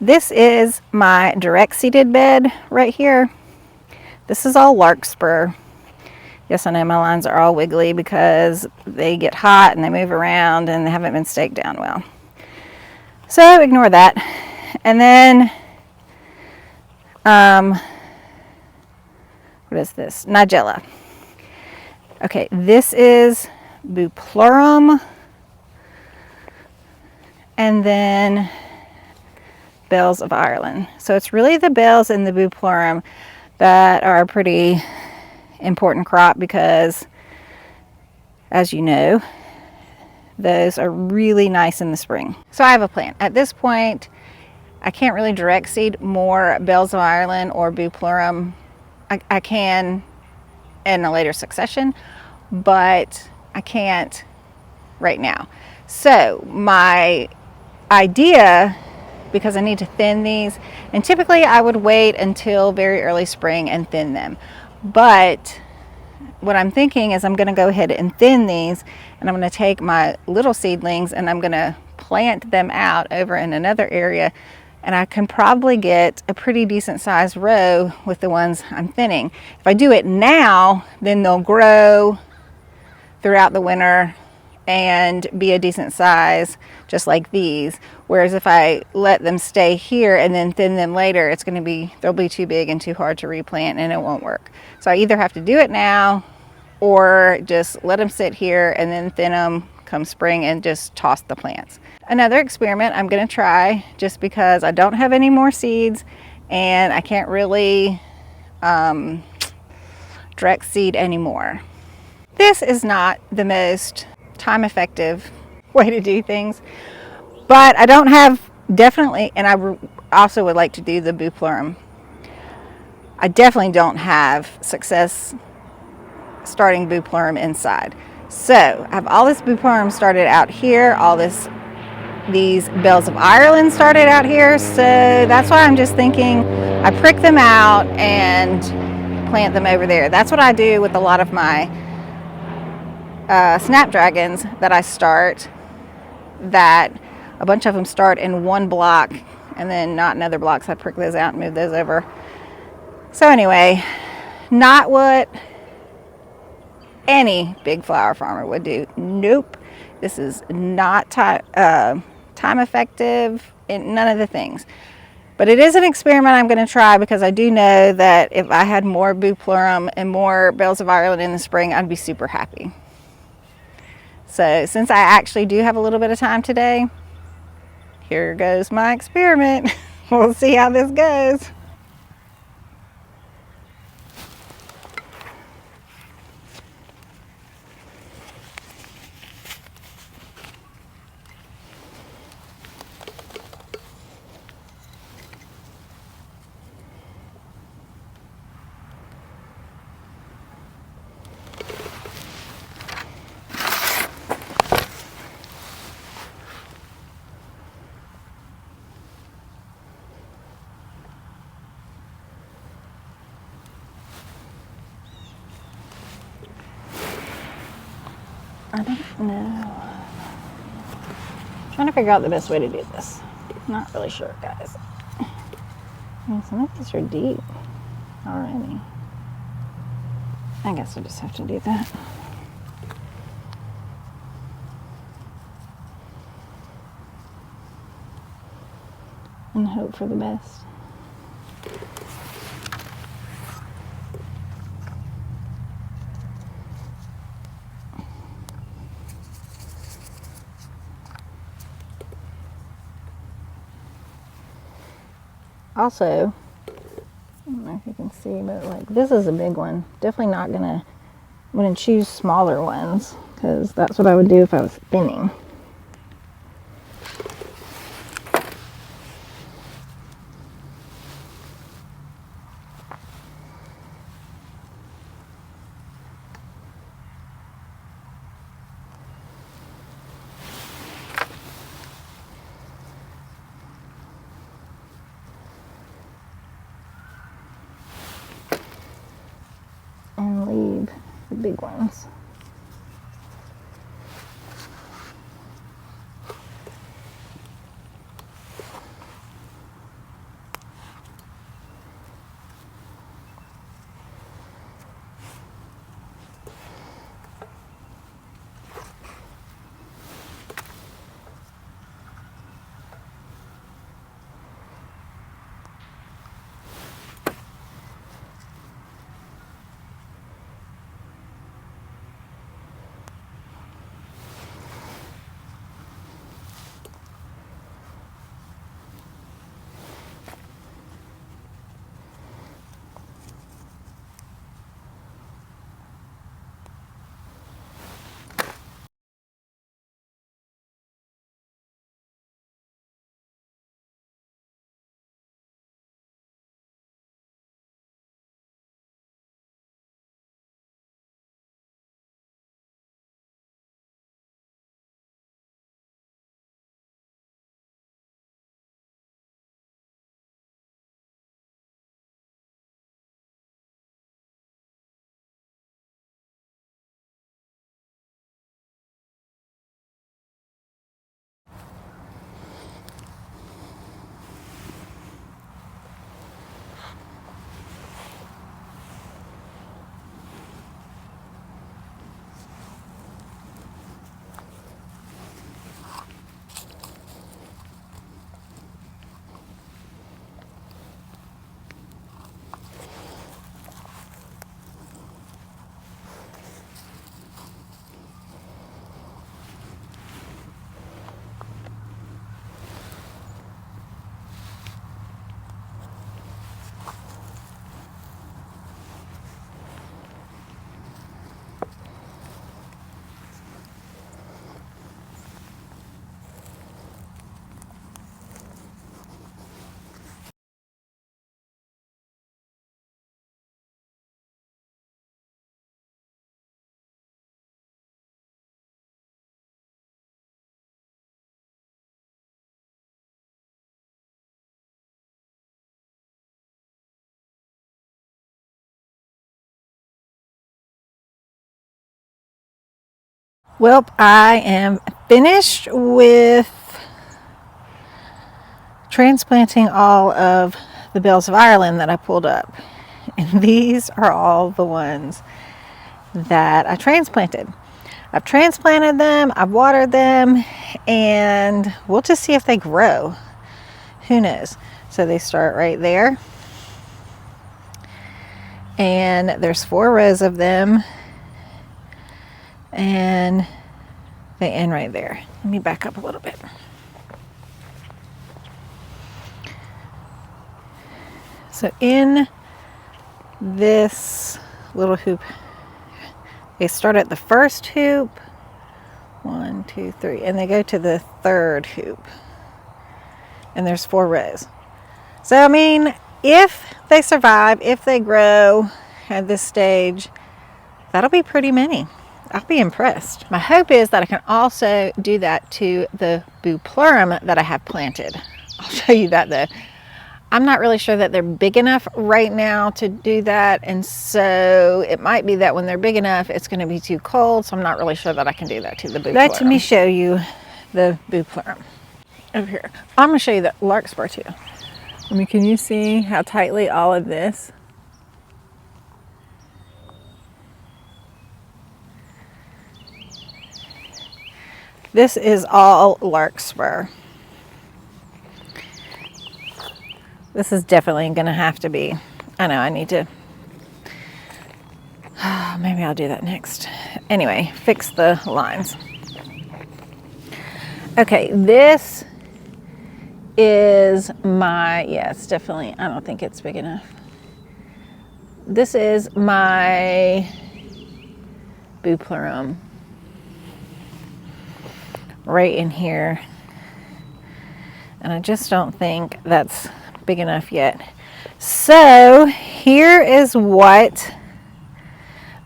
This is my direct seeded bed right here. This is all larkspur. Yes, I know my lines are all wiggly because they get hot and they move around and they haven't been staked down well. So ignore that. And then, what is this? Nigella. Okay, this is Bupleurum. And then bells of Ireland. So it's really the bells and the Bupleurum that are a pretty important crop because, as you know, those are really nice in the spring. So I have a plan. At this point, I can't really direct seed more bells of Ireland or Bupleurum. I can in a later succession, but I can't right now. So my idea, because I need to thin these, and typically I would wait until very early spring and thin them, but what I'm thinking is I'm going to go ahead and thin these, and I'm going to take my little seedlings and I'm going to plant them out over in another area, and I can probably get a pretty decent sized row with the ones I'm thinning. If I do it now, then they'll grow throughout the winter and be a decent size, just like these. Whereas if I let them stay here and then thin them later, they'll be too big and too hard to replant and it won't work. So I either have to do it now or just let them sit here and then thin them come spring and just toss the plants. Another experiment I'm going to try, just because I don't have any more seeds and I can't really direct seed anymore. This is not the most time effective way to do things, but I don't have definitely, and I also would like to do the Bupleurum. I definitely don't have success starting Bupleurum inside. So I have all this Bupleurum started out here, these bells of Ireland started out here, so that's why I'm just thinking I prick them out and plant them over there. That's what I do with a lot of my snapdragons that I start, that a bunch of them start in one block and then not in other blocks. I prick those out and move those over. So anyway, not what any big flower farmer would do. Nope. This is not time effective in none of the things. But it is an experiment I'm going to try, because I do know that if I had more Bupleurum and more bells of Ireland in the spring, I'd be super happy. So since I actually do have a little bit of time today, here goes my experiment. We'll see how this goes. I don't know. I'm trying to figure out the best way to do this. Not really sure, guys. Some of these are deep already. I guess I just have to do that. And hope for the best. Also, I don't know if you can see, but like this is a big one. Definitely not I'm gonna choose smaller ones, because that's what I would do if I was thinning. And leave the big ones. Well, I am finished with transplanting all of the bells of Ireland that I pulled up. And these are all the ones that I transplanted. I've transplanted them, I've watered them, and we'll just see if they grow. Who knows? So they start right there. And there's 4 rows of them. And they end right there. Let me back up a little bit. So in this little hoop, they start at the first hoop, 1, 2, 3, and they go to the 3rd hoop. And there's 4 rows. So, I mean, if they survive, if they grow at this stage, that'll be pretty many. I'll be impressed. My hope is that I can also do that to the bupleurum that I have planted. I'll show you that though. I'm not really sure that they're big enough right now to do that, and so it might be that when they're big enough it's going to be too cold, so I'm not really sure that I can do that to the bupleurum. Let me show you the bupleurum over here. I'm going to show you the larkspur too. I mean, can you see how tightly all of this? This is all larkspur. This is definitely going to have to be, I know I need to, maybe I'll do that next. Anyway, fix the lines. Okay, this is my, yeah, it's definitely, I don't think it's big enough. This is my bupleurum right in here. And I just don't think that's big enough yet. So here is what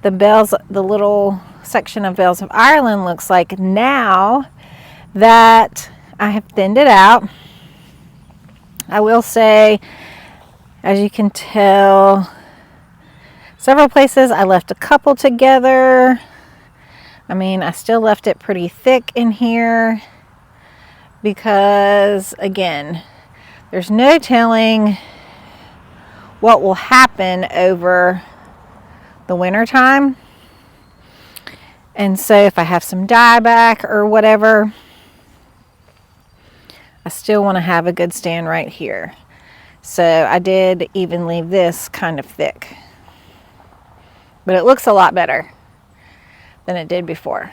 the bells, the little section of bells of Ireland looks like now that I have thinned it out. I will say, as you can tell, several places I left a couple together. I mean, I still left it pretty thick in here because, again, there's no telling what will happen over the winter time. And so if I have some dieback or whatever, I still want to have a good stand right here. So I did even leave this kind of thick. But it looks a lot better than it did before.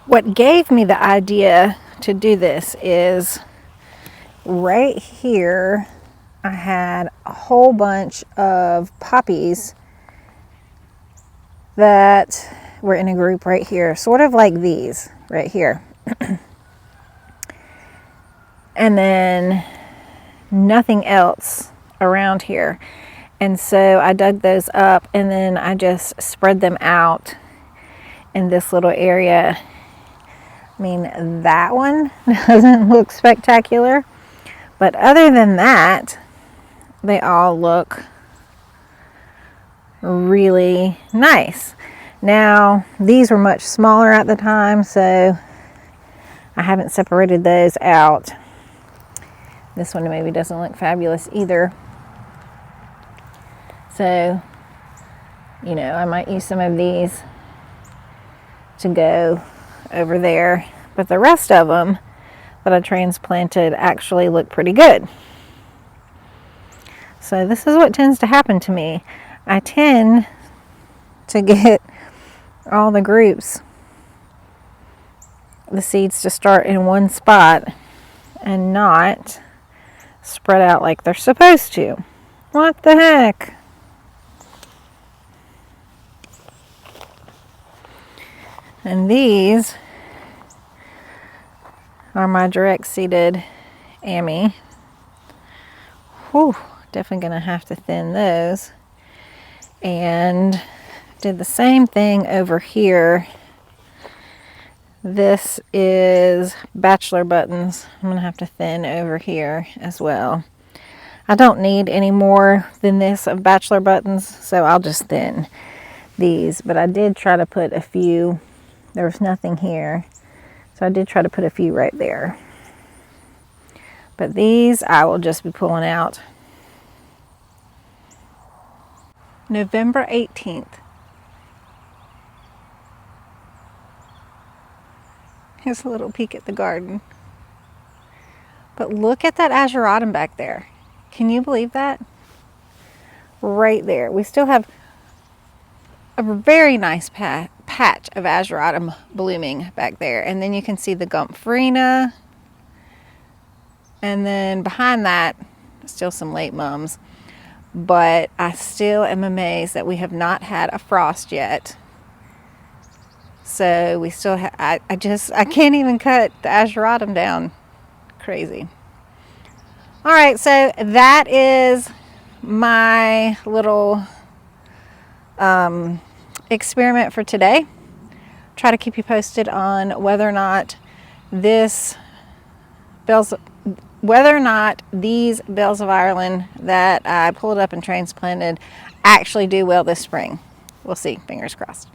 What gave me the idea to do this is right here I had a whole bunch of poppies that were in a group right here, sort of like these right here. And then nothing else around here. And so I dug those up and then I just spread them out in this little area. I mean, that one doesn't look spectacular, but other than that, they all look really nice. Now, these were much smaller at the time, so I haven't separated those out. This one maybe doesn't look fabulous either. So, you know, I might use some of these to go over there. But the rest of them that I transplanted actually look pretty good. So this is what tends to happen to me. I tend to get all the groups, the seeds to start in one spot and not spread out like they're supposed to. What the heck? And these are my direct seeded Amy. Whew, definitely gonna have to thin those. And did the same thing over here. This is bachelor buttons. I'm gonna have to thin over here as well. I don't need any more than this of bachelor buttons, so I'll just thin. these, but I did try to put a few. There was nothing here, so I did try to put a few right there. But these I will just be pulling out. November 18th. Here's a little peek at the garden. But look at that ageratum back there. Can you believe that? Right there. We still have a very nice patch of ageratum blooming back there. And then you can see the gomphrena. And then behind that, still some late mums. But I still am amazed that we have not had a frost yet. So we still have, I can't even cut the ageratum down. Crazy. All right, so that is my little experiment for today. Try to keep you posted on whether or not these bells of Ireland that I pulled up and transplanted actually do well this spring. We'll see. Fingers crossed.